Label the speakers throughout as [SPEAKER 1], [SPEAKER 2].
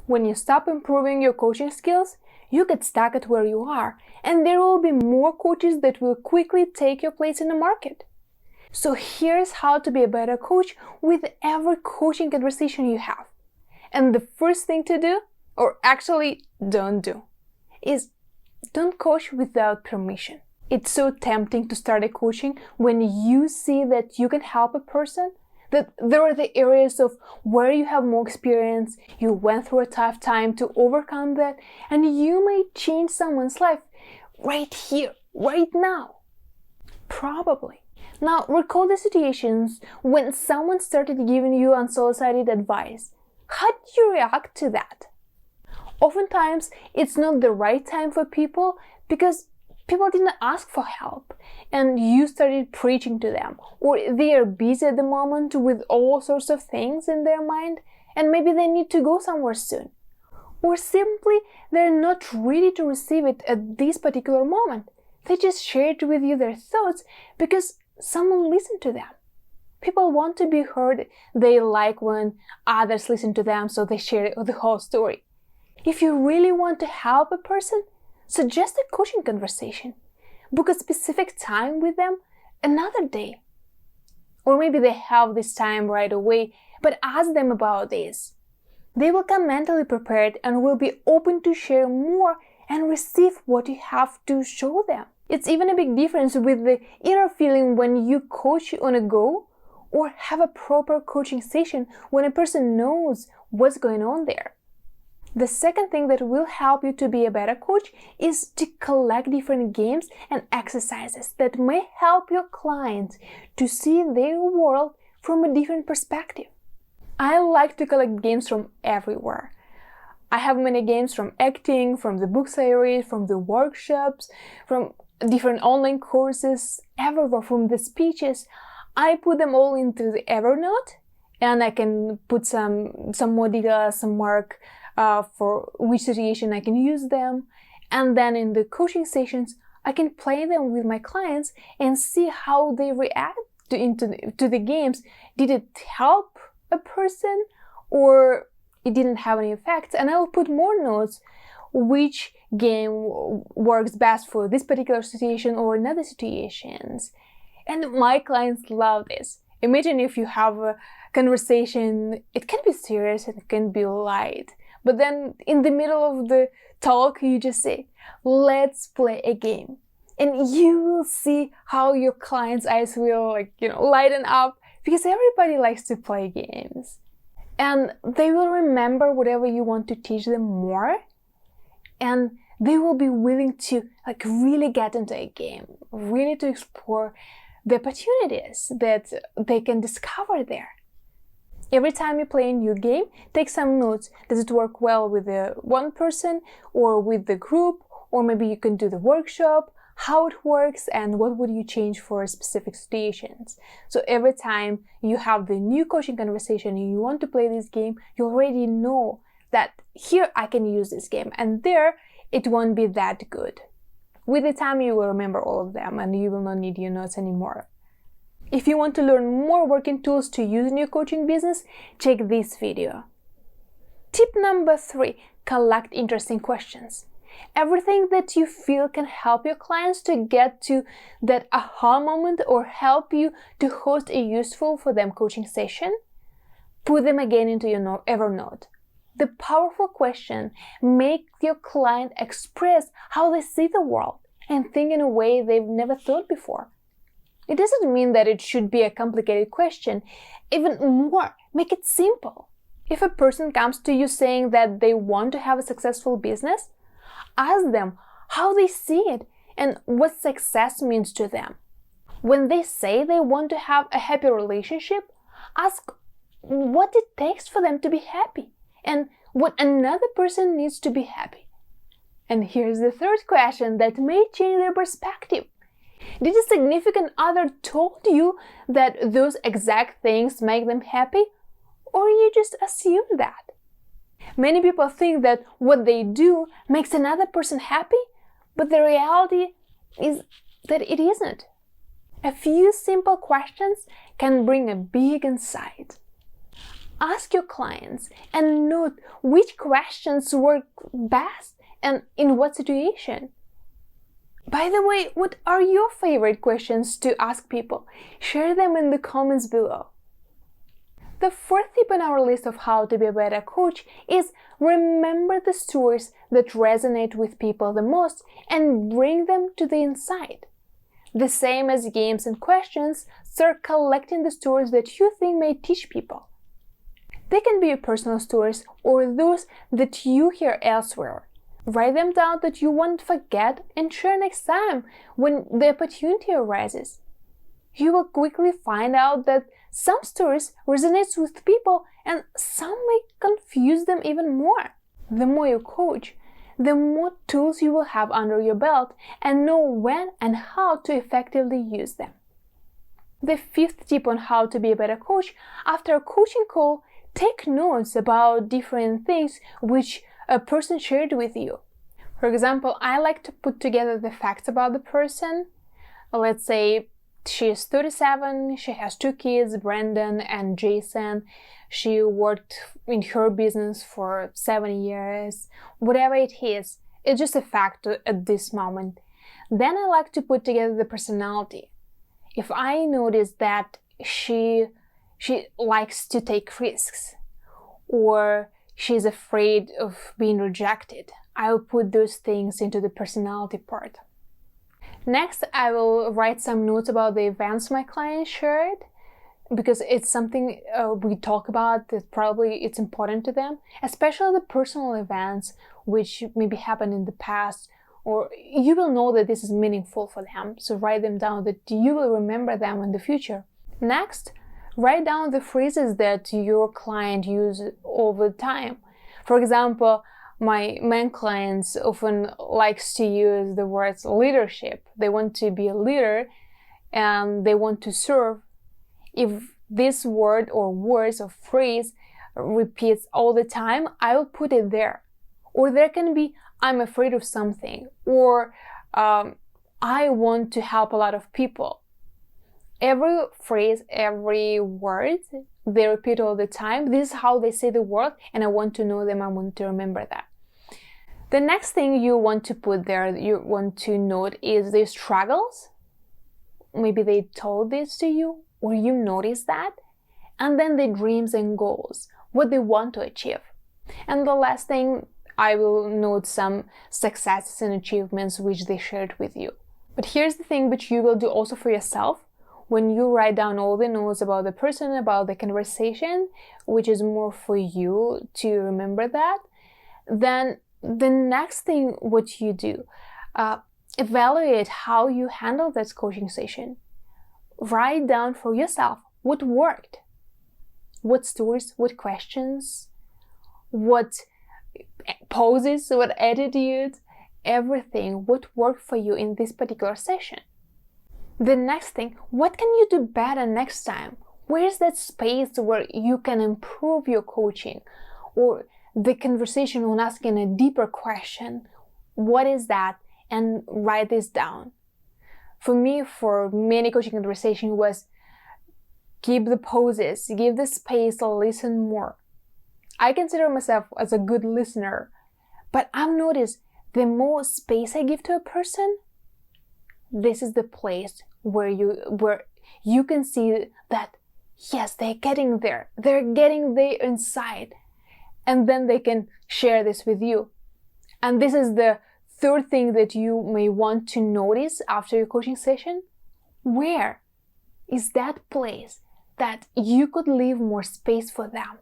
[SPEAKER 1] When you stop improving your coaching skills, you get stuck at where you are, and there will be more coaches that will quickly take your place in the market. So here's how to be a better coach with every coaching conversation you have. And the first thing to do, or actually don't do, is don't coach without permission. It's so tempting to start a coaching when you see that you can help a person, that there are the areas of where you have more experience, you went through a tough time to overcome that, and you may change someone's life right here, right now. Probably. Now, recall the situations when someone started giving you unsolicited advice. How did you react to that? Oftentimes, it's not the right time for people because people didn't ask for help and you started preaching to them, or they are busy at the moment with all sorts of things in their mind and maybe they need to go somewhere soon, or simply they're not ready to receive it at this particular moment. They just shared with you their thoughts because someone listened to them. People want to be heard. They like when others listen to them, so they share the whole story. If you really want to help a person, suggest a coaching conversation. Book a specific time with them another day. Or maybe they have this time right away, but ask them about this. They will come mentally prepared and will be open to share more and receive what you have to show them. It's even a big difference with the inner feeling when you coach on a go or have a proper coaching session when a person knows what's going on there. The second thing that will help you to be a better coach is to collect different games and exercises that may help your clients to see their world from a different perspective. I like to collect games from everywhere. I have many games from acting, from the books I read, from the workshops, from different online courses, everywhere, from the speeches. I put them all into the Evernote, and I can put some more details, some mark for which situation I can use them. And then in the coaching sessions, I can play them with my clients and see how they react to the games. Did it help a person or it didn't have any effects? And I will put more notes which game works best for this particular situation or another situations. And my clients love this. Imagine if you have a conversation, it can be serious, it can be light, but then in the middle of the talk, you just say, let's play a game. And you will see how your client's eyes will lighten up, because everybody likes to play games. And they will remember whatever you want to teach them more, and they will be willing to really get into a game, really to explore the opportunities that they can discover there. Every time you play a new game, take some notes. Does it work well with the one person or with the group? Or maybe you can do the workshop, how it works, and what would you change for specific situations. So every time you have the new coaching conversation and you want to play this game, you already know that here I can use this game, and there it won't be that good. With the time, you will remember all of them and you will not need your notes anymore. If you want to learn more working tools to use in your coaching business, check this video. Tip number 3, collect interesting questions. Everything that you feel can help your clients to get to that aha moment or help you to host a useful for them coaching session, put them again into your Evernote. The powerful question makes your client express how they see the world and think in a way they've never thought before. It doesn't mean that it should be a complicated question. Even more, make it simple. If a person comes to you saying that they want to have a successful business, ask them how they see it and what success means to them. When they say they want to have a happy relationship, ask what it takes for them to be happy and what another person needs to be happy. And here's the third question that may change their perspective. Did a significant other told you that those exact things make them happy, or you just assume that? Many people think that what they do makes another person happy, but the reality is that it isn't. A few simple questions can bring a big insight. Ask your clients and note which questions work best and in what situation. By the way, what are your favorite questions to ask people? Share them in the comments below. The fourth tip on our list of how to be a better coach is remember the stories that resonate with people the most and bring them to the inside. The same as games and questions, start collecting the stories that you think may teach people. They can be your personal stories or those that you hear elsewhere. Write them down that you won't forget and share next time when the opportunity arises. You will quickly find out that some stories resonate with people and some may confuse them even more. The more you coach, the more tools you will have under your belt and know when and how to effectively use them. The fifth tip on how to be a better coach: after a coaching call, take notes about different things which a person shared with you. For example, I like to put together the facts about the person. Let's say she is 37, she has 2 kids, Brandon and Jason. She worked in her business for 7 years. Whatever it is, it's just a fact at this moment. Then I like to put together the personality. If I notice that she likes to take risks, or she's afraid of being rejected, I will put those things into the personality part. Next, I will write some notes about the events my client shared, because it's something we talk about that probably it's important to them, especially the personal events which maybe happened in the past, or you will know that this is meaningful for them, so write them down that you will remember them in the future. Next, write down the phrases that your client uses all the time. For example, my men clients often likes to use the words leadership. They want to be a leader and they want to serve. If this word or words or phrase repeats all the time, I will put it there. Or there can be, I'm afraid of something, or I want to help a lot of people. Every phrase, every word, they repeat all the time. This is how they say the word, and I want to know them, I want to remember that. The next thing you want to put there, you want to note, is their struggles. Maybe they told this to you, or you noticed that. And then their dreams and goals, what they want to achieve. And the last thing, I will note some successes and achievements which they shared with you. But here's the thing which you will do also for yourself. When you write down all the notes about the person, about the conversation, which is more for you to remember that, then the next thing what you do, evaluate how you handle that coaching session. Write down for yourself what worked, what stories, what questions, what poses, what attitude, everything, what worked for you in this particular session. The next thing, what can you do better next time? Where is that space where you can improve your coaching, or the conversation on asking a deeper question? What is that? And write this down. For me, for many coaching conversations was keep the poses, give the space, listen more. I consider myself as a good listener, but I've noticed the more space I give to a person, this is the place where you can see that, yes, they're getting there inside, and then they can share this with you. And this is the third thing that you may want to notice after your coaching session. Where is that place that you could leave more space for them?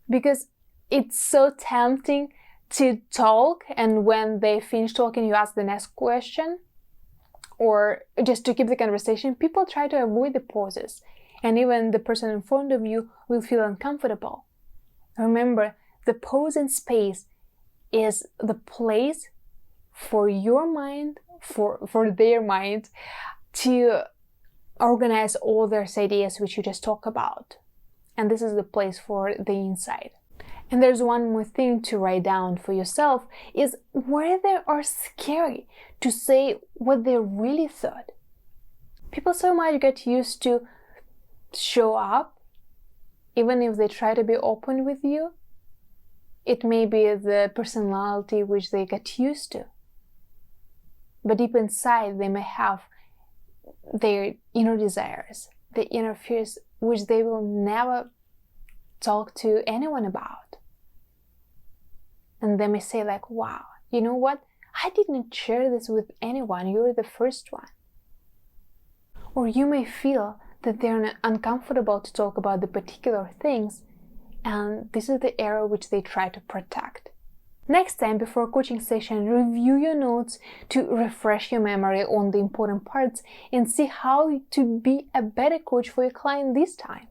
[SPEAKER 1] Because it's so tempting to talk, and when they finish talking, you ask the next question, or just to keep the conversation, people try to avoid the pauses, and even the person in front of you will feel uncomfortable. Remember, the pause and space is the place for your mind, for their mind, to organize all their ideas which you just talk about. And this is the place for the inside. And there's one more thing to write down for yourself, is where they are scary to say what they really thought. People so much get used to show up even if they try to be open with you, it may be the personality which they get used to. But deep inside, they may have their inner desires, the inner fears, which they will never talk to anyone about. And they may say like, wow, you know what? I didn't share this with anyone. You're the first one. Or you may feel that they're uncomfortable to talk about the particular things, and this is the area which they try to protect. Next time before a coaching session, review your notes to refresh your memory on the important parts and see how to be a better coach for your client this time.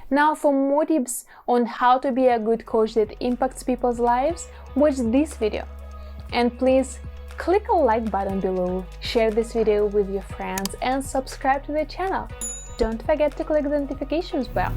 [SPEAKER 1] Now, for more tips on how to be a good coach that impacts people's lives, watch this video. And please click a like button below, share this video with your friends, and subscribe to the channel. Don't forget to click the notifications bell.